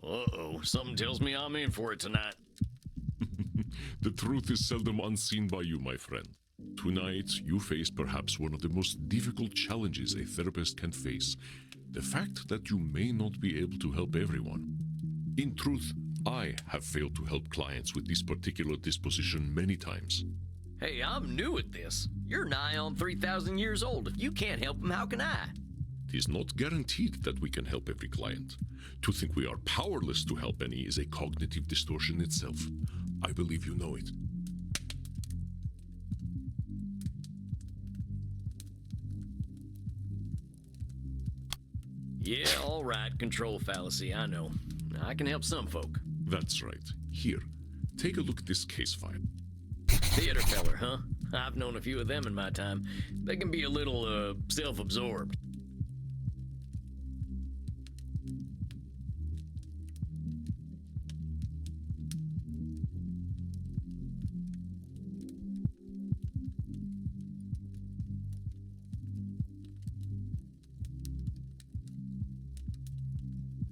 Uh-oh, something tells me I'm in for it tonight. The truth is seldom unseen by you, my friend. Tonight, you face perhaps one of the most difficult challenges a therapist can face. The fact that you may not be able to help everyone. In truth, I have failed to help clients with this particular disposition many times. Hey, I'm new at this. You're nigh on 3,000 years old. If you can't help them, how can I? It is not guaranteed that we can help every client. To think we are powerless to help any is a cognitive distortion itself. I believe you know it. Yeah, all right, control fallacy, I know. I can help some folk. That's right. Here, take a look at this case file. Theater feller, huh? I've known a few of them in my time. They can be a little, self-absorbed.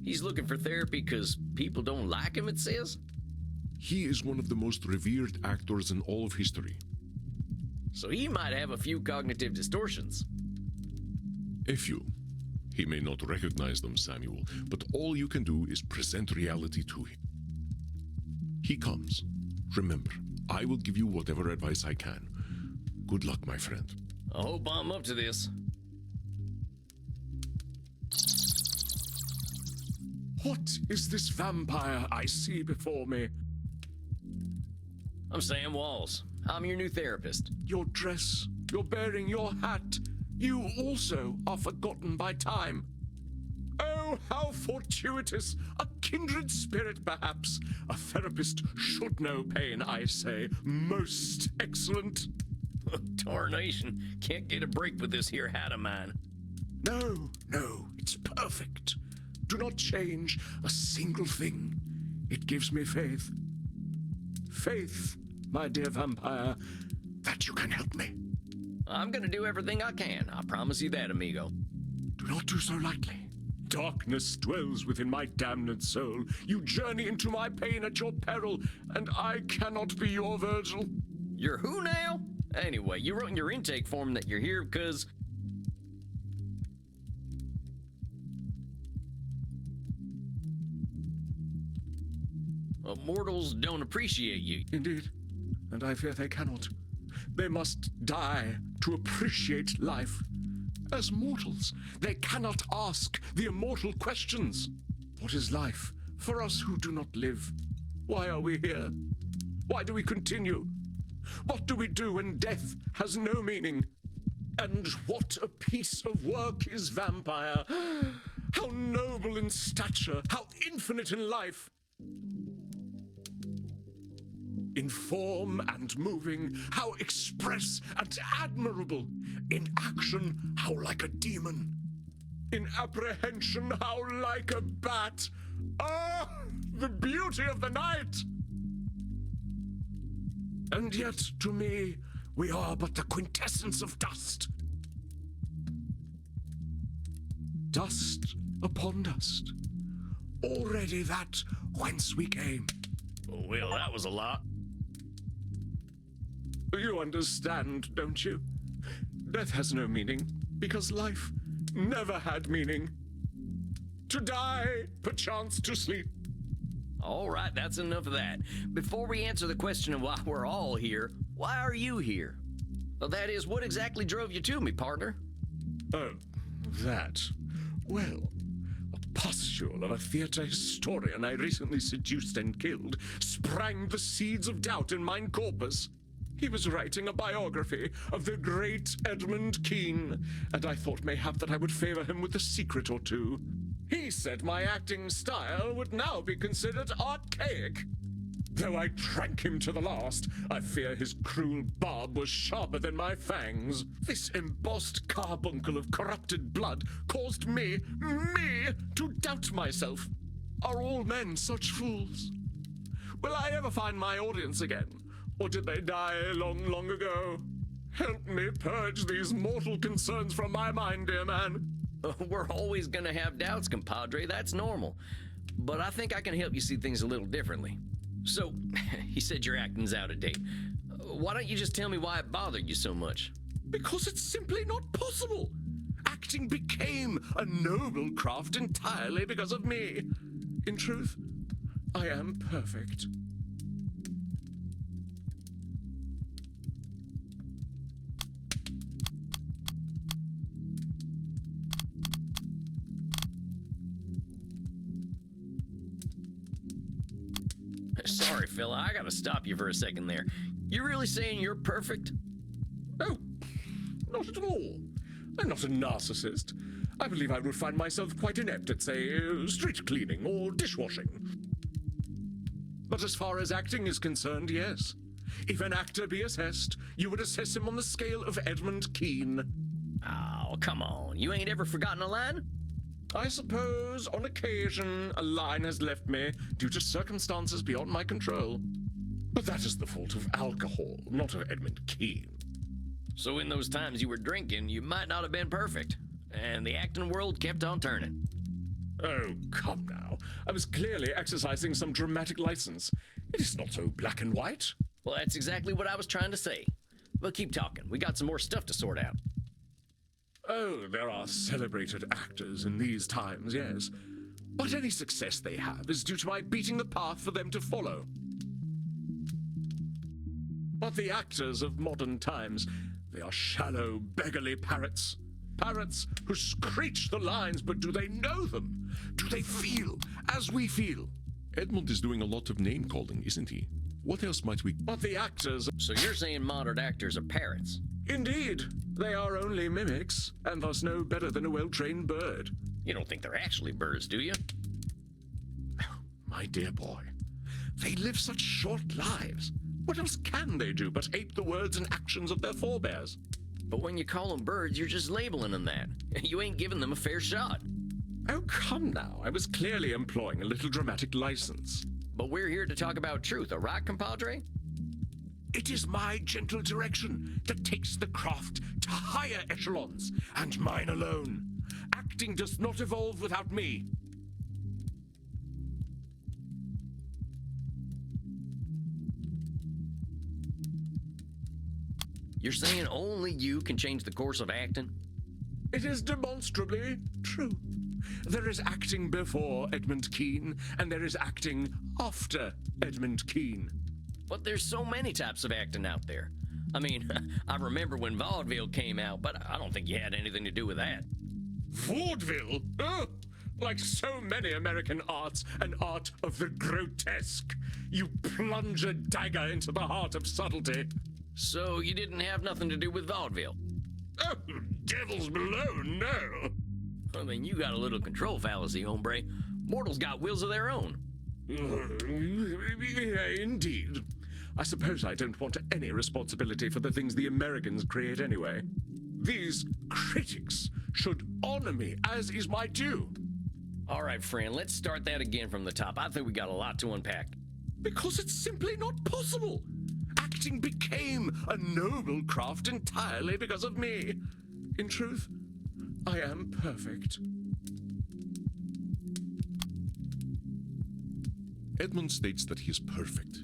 He's looking for therapy because people don't like him, it says? He is one of the most revered actors in all of history. So he might have a few cognitive distortions. A few. He may not recognize them, Samuel, but all you can do is present reality to him. He comes. Remember, I will give you whatever advice I can. Good luck, my friend. I hope I'm up to this. What is this vampire I see before me? I'm Sam Walls. I'm your new therapist. Your dress, your bearing, your hat. You also are forgotten by time. Oh, how fortuitous! A kindred spirit, perhaps. A therapist should know pain, I say. Most excellent. Tarnation. Can't get a break with this here hat of mine. No, it's perfect. Do not change a single thing. It gives me faith. Faith, my dear vampire, that you can help me. I'm gonna do everything I can. I promise you that, amigo. Do not do so lightly. Darkness dwells within my damned soul. You journey into my pain at your peril, and I cannot be your Virgil. You're who now? Anyway, you wrote in your intake form that you're here because... mortals don't appreciate you. Indeed, and I fear they cannot. They must die to appreciate life. As mortals, they cannot ask the immortal questions. What is life for us who do not live? Why are we here? Why do we continue? What do we do when death has no meaning? And what a piece of work is vampire! How noble in stature, how infinite in life! In form and moving, how express and admirable. In action, how like a demon. In apprehension, how like a bat. Ah, the beauty of the night! And yet, to me, we are but the quintessence of dust. Dust upon dust. Already that whence we came. Well, that was a lot. You understand, don't you? Death has no meaning, because life never had meaning. To die, perchance to sleep. All right, that's enough of that. Before we answer the question of why we're all here, why are you here? Well, that is, what exactly drove you to me, partner? Oh, that. Well, a pustule of a theater historian I recently seduced and killed sprang the seeds of doubt in mine corpus. He was writing a biography of the great Edmund Kean, and I thought mayhap that I would favor him with a secret or two. He said my acting style would now be considered archaic. Though I drank him to the last, I fear his cruel barb was sharper than my fangs. This embossed carbuncle of corrupted blood caused me to doubt myself. Are all men such fools? Will I ever find my audience again? Or did they die long, long ago? Help me purge these mortal concerns from my mind, dear man. We're always gonna have doubts, compadre. That's normal. but I think I can help you see things a little differently. So, he said your acting's out of date. Why don't you just tell me why it bothered you so much? Because it's simply not possible. Acting became a noble craft entirely because of me. In truth, I am perfect. Sorry, fella, I gotta stop you for a second there. You really saying you're perfect? Oh, not at all. I'm not a narcissist. I believe I would find myself quite inept at, say, street cleaning or dishwashing. But as far as acting is concerned, yes. If an actor be assessed, you would assess him on the scale of Edmund Kean. Oh, come on. You ain't ever forgotten a line? I suppose, on occasion, a line has left me due to circumstances beyond my control. But that is the fault of alcohol, not of Edmund Kean. So in those times you were drinking, you might not have been perfect. And the acting world kept on turning. Oh, come now. I was clearly exercising some dramatic license. It is not so black and white. Well, that's exactly what I was trying to say. But keep talking. We got some more stuff to sort out. Oh, there are celebrated actors in these times, yes. But any success they have is due to my beating the path for them to follow. But the actors of modern times, they are shallow, beggarly parrots. Parrots who screech the lines, but do they know them? Do they feel as we feel? Edmund is doing a lot of name-calling, isn't he? What else might we... But the actors... So you're saying modern actors are parrots? Indeed. They are only mimics, and thus no better than a well-trained bird. You don't think they're actually birds, do you? My dear boy, they live such short lives. What else can they do but ape the words and actions of their forebears? But when you call them birds, you're just labeling them that. You ain't giving them a fair shot. Oh, come now. I was clearly employing a little dramatic license. But we're here to talk about truth, all right, compadre? It is my gentle direction that takes the craft to higher echelons, and mine alone. Acting does not evolve without me. You're saying only you can change the course of acting? It is demonstrably true. There is acting before Edmund Kean, and there is acting after Edmund Kean. But there's so many types of acting out there. I mean, I remember when vaudeville came out, but I don't think you had anything to do with that. Vaudeville? Oh, like so many American arts, an art of the grotesque. You plunge a dagger into the heart of subtlety. So you didn't have nothing to do with vaudeville? Oh, devils below, no. I mean, you got a little control fallacy, hombre. Mortals got wills of their own. Indeed. I suppose I don't want any responsibility for the things the Americans create anyway. These critics should honor me, as is my due. All right, friend, let's start that again from the top. I think we got a lot to unpack. Because it's simply not possible. Acting became a noble craft entirely because of me. In truth, I am perfect. Edmund states that he is perfect,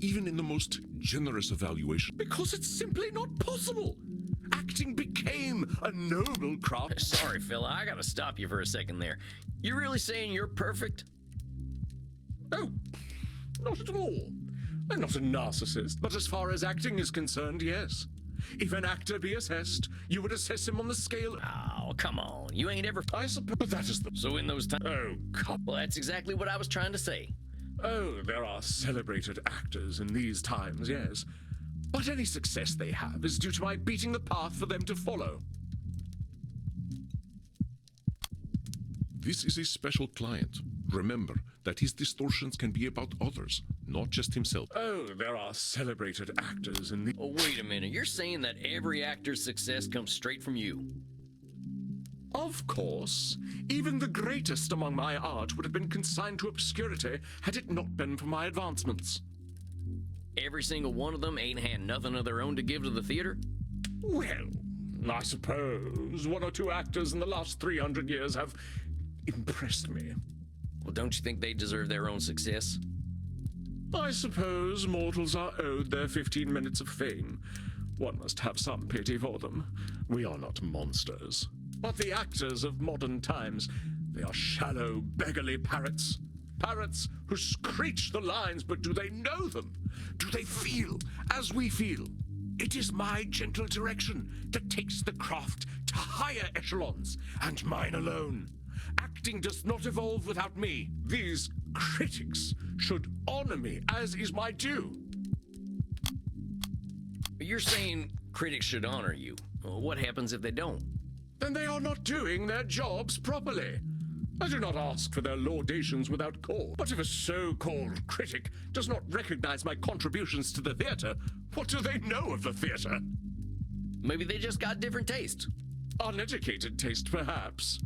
even in the most generous evaluation. Because it's simply not possible. Acting became a noble craft. Sorry, fella, I gotta stop you for a second there. You really saying you're perfect? Oh, not at all. I'm not a narcissist, but as far as acting is concerned, yes. If an actor be assessed, you would assess him on the scale... Oh, come on. You ain't ever... I suppose that is the... So in those times... Oh, come... Well, that's exactly what I was trying to say. Oh, there are celebrated actors in these times, yes. But any success they have is due to my beating the path for them to follow. This is a special client. Remember that his distortions can be about others, not just himself. Oh, there are celebrated actors in the... Oh, wait a minute. You're saying that every actor's success comes straight from you? Of course. Even the greatest among my art would have been consigned to obscurity had it not been for my advancements. Every single one of them ain't had nothing of their own to give to the theater? Well, I suppose one or two actors in the last 300 years have impressed me. Well, don't you think they deserve their own success? I suppose mortals are owed their 15 minutes of fame. One must have some pity for them. We are not monsters, but the actors of modern times. They are shallow, beggarly parrots. Parrots who screech the lines, but do they know them? Do they feel as we feel? It is my gentle direction that takes the craft to higher echelons, and mine alone. Acting does not evolve without me. These critics should honor me, as is my due. You're saying critics should honor you. Well, what happens if they don't? Then they are not doing their jobs properly. I do not ask for their laudations without cause. But if a so-called critic does not recognize my contributions to the theater, what do they know of the theater? Maybe they just got different taste. Uneducated taste, perhaps.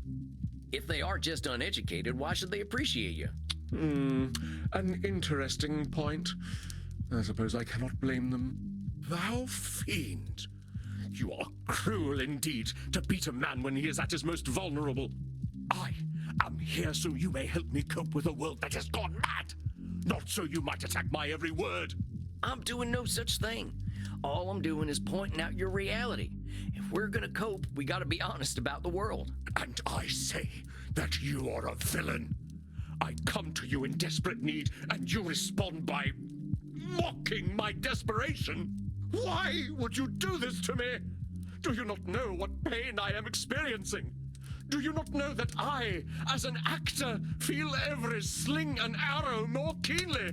If they are just uneducated, why should they appreciate you? An interesting point. I suppose I cannot blame them. Thou fiend! You are cruel indeed to beat a man when he is at his most vulnerable. I am here so you may help me cope with a world that has gone mad, not so you might attack my every word. I'm doing no such thing. All I'm doing is pointing out your reality. If we're gonna cope, we gotta be honest about the world. And I say that you are a villain. I come to you in desperate need, and you respond by mocking my desperation. Why would you do this to me? Do you not know what pain I am experiencing? Do you not know that I, as an actor, feel every sling and arrow more keenly?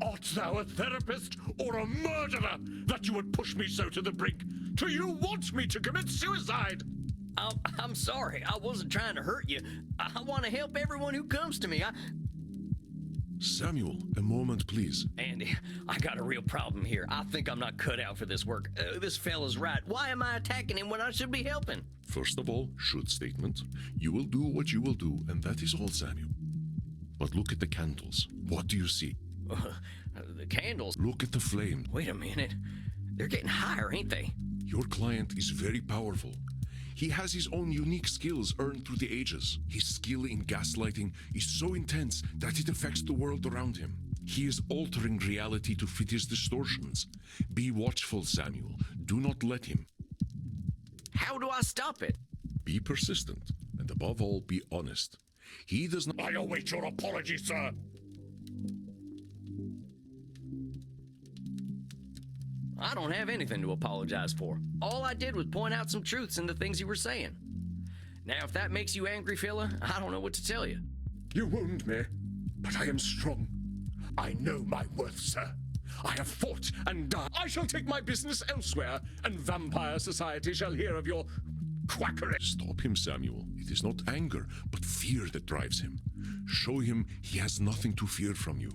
Art thou a therapist or a murderer that you would push me so to the brink? Do you want me to commit suicide? I'm sorry. I wasn't trying to hurt you. I want to help everyone who comes to me. Samuel, a moment, please. Andy, I got a real problem here. I think I'm not cut out for this work. This fella's right. Why am I attacking him when I should be helping? First of all, should statement. You will do what you will do, and that is all, Samuel. But look at the candles. What do you see? The candles? Look at the flame. Wait a minute. They're getting higher, ain't they? Your client is very powerful. He has his own unique skills earned through the ages. His skill in gaslighting is so intense that it affects the world around him. He is altering reality to fit his distortions. Be watchful, Samuel. Do not let him. How do I stop it? Be persistent, and above all, be honest. He does not... I await your apology, sir. I don't have anything to apologize for. All I did was point out some truths in the things you were saying. Now, if that makes you angry, fella, I don't know what to tell you. You wound me, but I am strong. I know my worth, sir. I have fought and died. I shall take my business elsewhere, and vampire society shall hear of your quackery. Stop him, Samuel. It is not anger, but fear that drives him. Show him he has nothing to fear from you.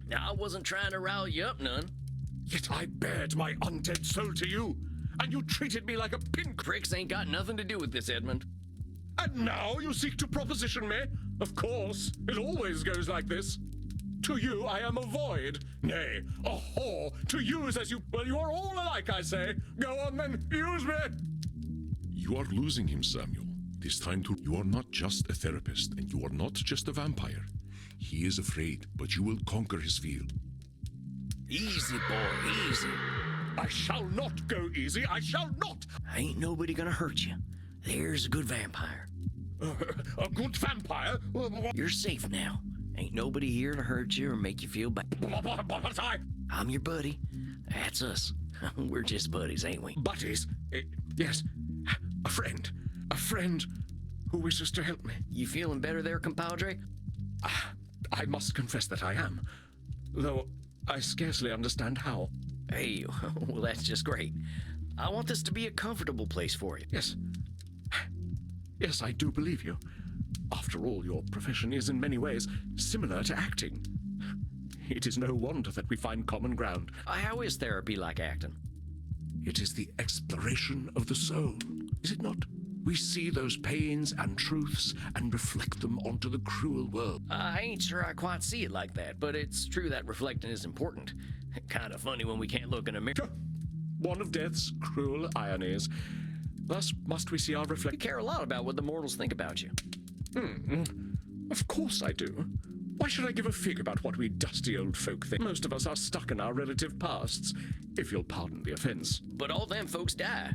Now, I wasn't trying to rile you up none. Yet I bared my undead soul to you, and you treated me like a pinprick. Pricks ain't got nothing to do with this, Edmund. And now you seek to proposition me? Of course, it always goes like this. To you I am a void, nay, a whore, to use as you... Well, you are all alike, I say. Go on then, use me! You are losing him, Samuel. This time too, you are not just a therapist, and you are not just a vampire. He is afraid, but you will conquer his fear. Easy, boy, easy. I shall not go easy, I shall not! Ain't nobody gonna hurt you. There's a good vampire. A good vampire? You're safe now. Ain't nobody here to hurt you or make you feel bad. But I'm your buddy. That's us. We're just buddies, ain't we? Buddies? Yes. A friend who wishes to help me. You feeling better there, compadre? I must confess that I am, though I scarcely understand how. Hey, well, that's just great. I want this to be a comfortable place for you. Yes. Yes, I do believe you. After all, your profession is in many ways similar to acting. It is no wonder that we find common ground. How is therapy like acting? It is the exploration of the soul, is it not? We see those pains and truths and reflect them onto the cruel world. I ain't sure I quite see it like that, but it's true that reflecting is important. Kind of funny when we can't look in a mirror. One of death's cruel ironies. Thus must we see our We reflection. care a lot about what the mortals think about you. Of course I do. Why should I give a fig about what we dusty old folk think? Most of us are stuck in our relative pasts, if you'll pardon the offense. But all them folks die.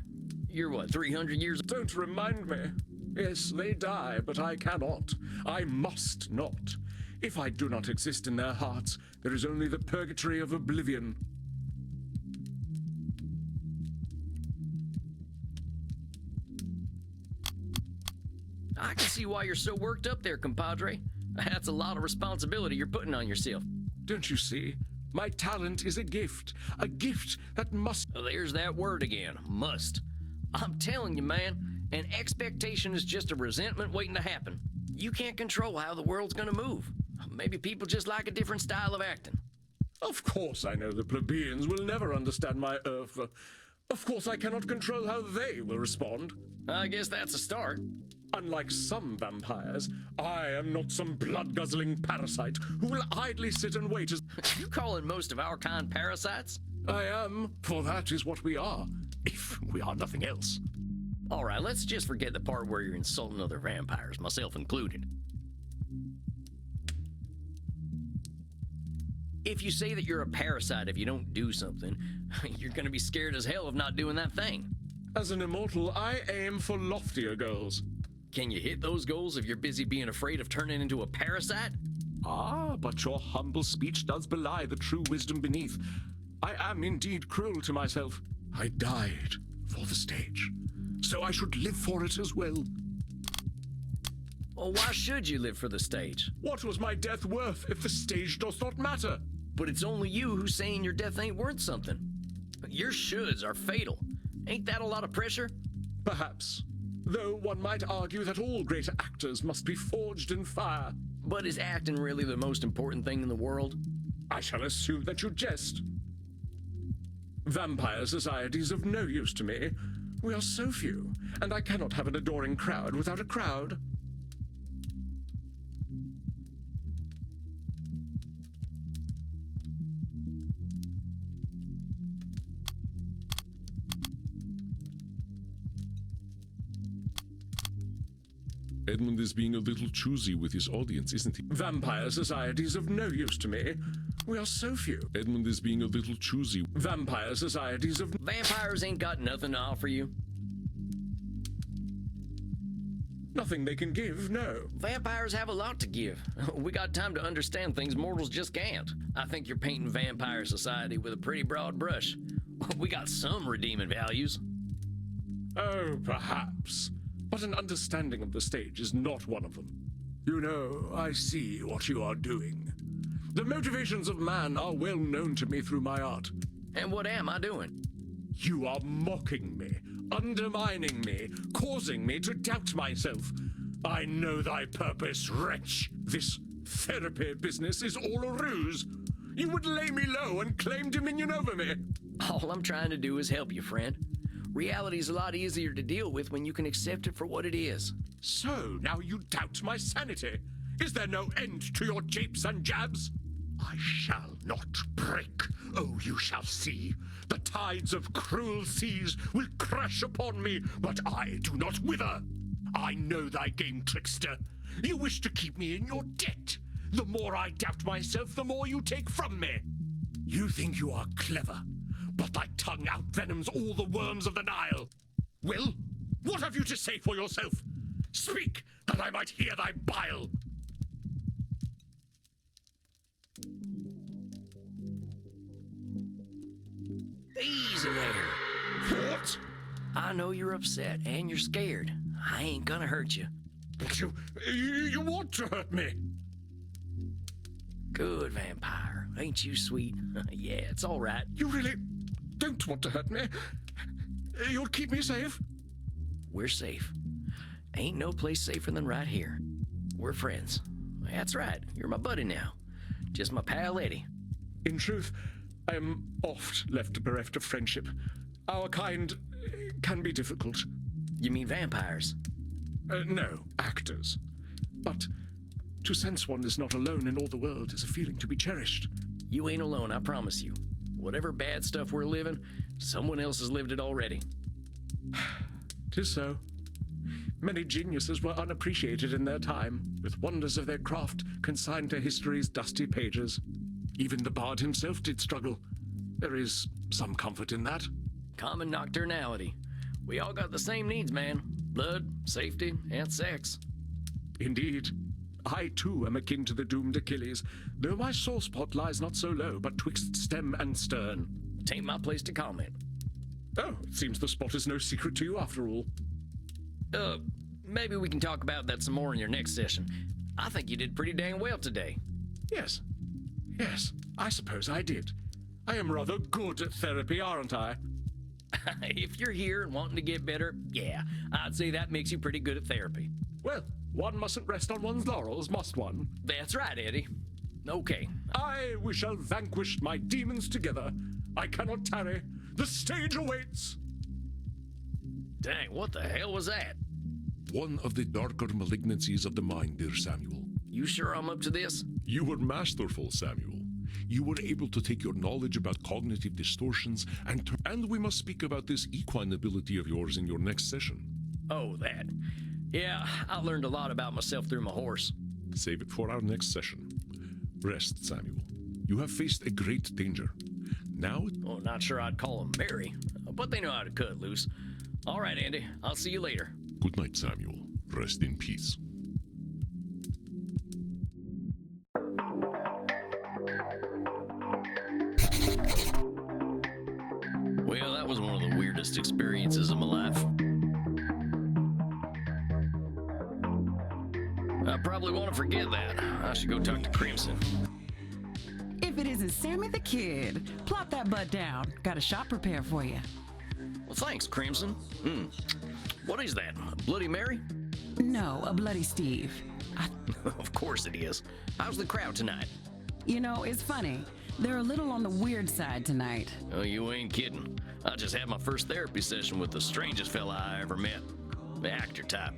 You're what, 300 years? Don't remind me. Yes, they die, but I cannot. I must not. If I do not exist in their hearts, there is only the purgatory of oblivion. I can see why you're so worked up there, compadre. That's a lot of responsibility you're putting on yourself. Don't you see? My talent is a gift that must... Well, there's that word again, must. I'm telling you, man, an expectation is just a resentment waiting to happen. You can't control how the world's gonna move. Maybe people just like a different style of acting. Of course I know the plebeians will never understand my oeuvre. Of course I cannot control how they will respond. I guess that's a start. Unlike some vampires, I am not some blood-guzzling parasite who will idly sit and wait as... You calling most of our kind parasites? I am, for that is what we are, if we are nothing else. All right, let's just forget the part where you're insulting other vampires, myself included. If you say that you're a parasite if you don't do something, you're gonna be scared as hell of not doing that thing. As an immortal, I aim for loftier goals. Can you hit those goals if you're busy being afraid of turning into a parasite? Ah, but your humble speech does belie the true wisdom beneath. I am indeed cruel to myself. I died for the stage, so I should live for it as well. Well, why should you live for the stage? What was my death worth if the stage does not matter? But it's only you who's saying your death ain't worth something. Your shoulds are fatal. Ain't that a lot of pressure? Perhaps. Though one might argue that all great actors must be forged in fire. But is acting really the most important thing in the world? I shall assume that you jest. Vampire society is of no use to me. We are so few, and I cannot have an adoring crowd without a crowd. Edmund is being a little choosy with his audience, isn't he? Vampire society is of no use to me. We are so few. Edmund is being a little choosy. Vampire societies of... Vampires ain't got nothing to offer you. Nothing they can give, no. Vampires have a lot to give. We got time to understand things mortals just can't. I think you're painting vampire society with a pretty broad brush. We got some redeeming values. Oh, perhaps. But an understanding of the stage is not one of them. You know, I see what you are doing. The motivations of man are well known to me through my art. And what am I doing? You are mocking me, undermining me, causing me to doubt myself. I know thy purpose, wretch. This therapy business is all a ruse. You would lay me low and claim dominion over me. All I'm trying to do is help you, friend. Reality's a lot easier to deal with when you can accept it for what it is. So, now you doubt my sanity? Is there no end to your japes and jabs? I shall not break. Oh, you shall see. The tides of cruel seas will crash upon me, but I do not wither. I know thy game, trickster. You wish to keep me in your debt. The more I doubt myself, the more you take from me. You think you are clever, but thy tongue outvenoms all the worms of the Nile. Well, what have you to say for yourself? Speak, that I might hear thy bile. Easy there. What? I know you're upset and you're scared. I ain't gonna hurt you. You want to hurt me? Good vampire. Ain't you sweet? Yeah, it's all right. You really don't want to hurt me? You'll keep me safe? We're safe. Ain't no place safer than right here. We're friends. That's right. You're my buddy now. Just my pal Eddie. In truth, I am oft left bereft of friendship. Our kind can be difficult. You mean vampires? No, actors. But to sense one is not alone in all the world is a feeling to be cherished. You ain't alone, I promise you. Whatever bad stuff we're living, someone else has lived it already. 'Tis so. Many geniuses were unappreciated in their time, with wonders of their craft consigned to history's dusty pages. Even the bard himself did struggle. There is some comfort in that. Common nocturnality. We all got the same needs, man. Blood, safety, and sex. Indeed. I, too, am akin to the doomed Achilles, though my sore spot lies not so low, but twixt stem and stern. Tain't my place to comment. Oh, it seems the spot is no secret to you after all. Maybe we can talk about that some more in your next session. I think you did pretty dang well today. Yes, I suppose I did. I am rather good at therapy, aren't I? If you're here and wanting to get better, yeah, I'd say that makes you pretty good at therapy. Well, one mustn't rest on one's laurels, must one? That's right, Eddie. Okay. We shall vanquish my demons together. I cannot tarry. The stage awaits. Dang, what the hell was that? One of the darker malignancies of the mind, dear Samuel. You sure I'm up to this? You were masterful, Samuel. You were able to take your knowledge about cognitive distortions and we must speak about this equine ability of yours in your next session. Oh, that. Yeah, I learned a lot about myself through my horse. Save it for our next session. Rest, Samuel. You have faced a great danger. Now... Well, not sure I'd call them merry, but they know how to cut loose. All right, Andy, I'll see you later. Good night, Samuel. Rest in peace. Well, that was one of the weirdest experiences of my life. I probably want to forget that. I should go talk to Crimson. If it isn't Sammy the Kid, plop that butt down. Got a shot prepared for you. Well, thanks, Crimson. What is that, a Bloody Mary? No, a Bloody Steve. Of course it is. How's the crowd tonight? You know, it's funny. They're a little on the weird side tonight. Oh, you ain't kidding. I just had my first therapy session with the strangest fella I ever met. The actor type.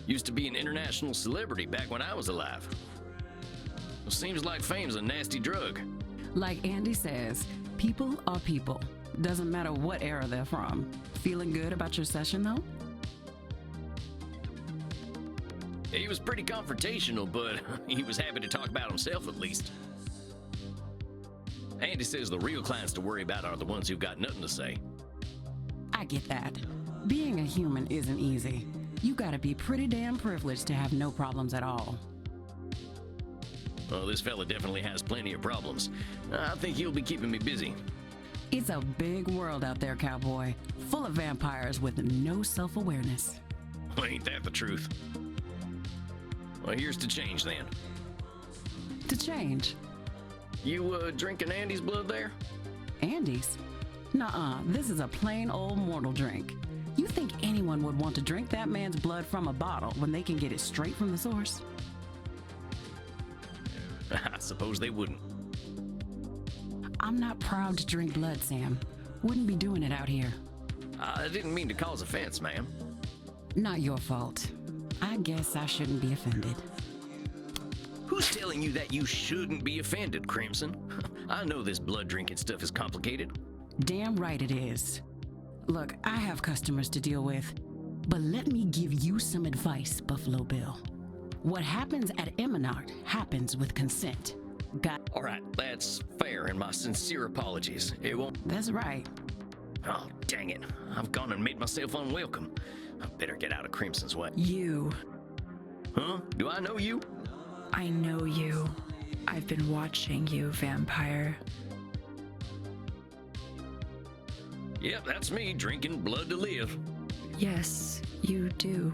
Used to be an international celebrity back when I was alive. Well, seems like fame's a nasty drug. Like Andy says, people are people. Doesn't matter what era they're from. Feeling good about your session, though? He was pretty confrontational, but he was happy to talk about himself at least. Andy says the real clients to worry about are the ones who've got nothing to say. I get that. Being a human isn't easy. You gotta be pretty damn privileged to have no problems at all. Well, this fella definitely has plenty of problems. I think he'll be keeping me busy. It's a big world out there, cowboy. Full of vampires with no self-awareness. Well, ain't that the truth? Well, here's to change then. To change. You, drinking Andy's blood there? Andy's? Nuh-uh, this is a plain old mortal drink. You think anyone would want to drink that man's blood from a bottle when they can get it straight from the source? I suppose they wouldn't. I'm not proud to drink blood, Sam. Wouldn't be doing it out here. I didn't mean to cause offense, ma'am. Not your fault. I guess I shouldn't be offended. Who's telling you that you shouldn't be offended, Crimson? I know this blood drinking stuff is complicated. Damn right it is. Look, I have customers to deal with, but let me give you some advice, Buffalo Bill. What happens at Eminard happens with consent. Got? All right, that's fair, and my sincere apologies. It won't... That's right. Oh, dang it. I've gone and made myself unwelcome. I better get out of Crimson's way. You. Huh? Do I know you? I know you. I've been watching you, vampire. Yep, that's me, drinking blood to live. Yes, you do.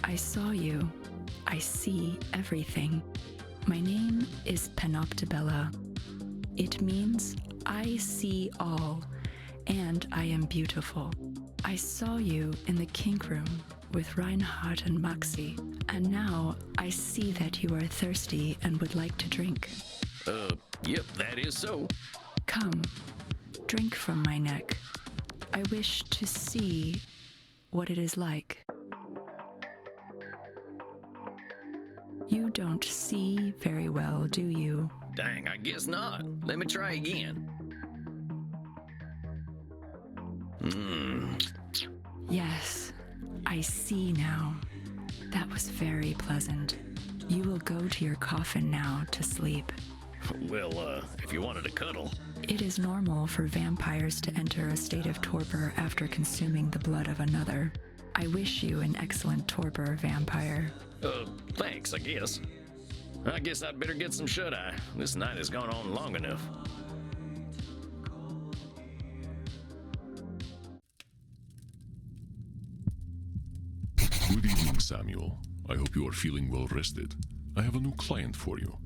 I saw you. I see everything. My name is Panoptibella. It means I see all, and I am beautiful. I saw you in the kink room with Reinhardt and Maxi, and now I see that you are thirsty and would like to drink. Yep, that is so. Come, drink from my neck. I wish to see what it is like. You don't see very well, do you? Dang, I guess not. Let me try again. Yes, I see now. That was very pleasant. You will go to your coffin now to sleep. Well, if you wanted to cuddle. It is normal for vampires to enter a state of torpor after consuming the blood of another. I wish you an excellent torpor, vampire. Thanks, I guess. I guess I'd better get some shut-eye. This night has gone on long enough. Good evening, Samuel. I hope you are feeling well rested. I have a new client for you.